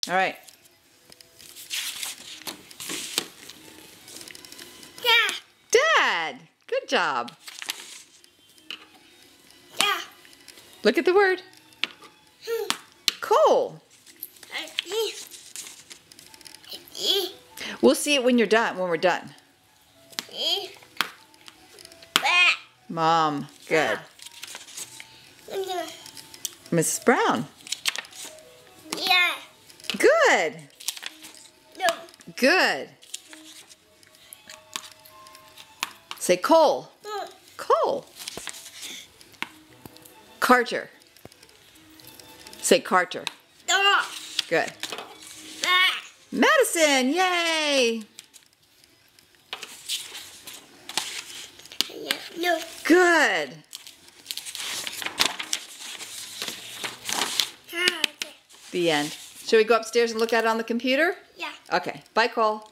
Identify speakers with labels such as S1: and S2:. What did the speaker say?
S1: All right.
S2: Yeah.
S1: Dad, good job.
S2: Yeah.
S1: Look at the word. Coal. We'll see it when you're done, when we're done. Mom, good. Mrs. Brown.
S2: Yeah.
S1: Good.
S2: No.
S1: Good. Say coal. Coal. Carter. Say Carter.
S2: No.
S1: Good. Madison, yay!
S2: No.
S1: Good. The end. Should we go upstairs and look at it on the computer?
S2: Yeah.
S1: Okay. Bye, Cole.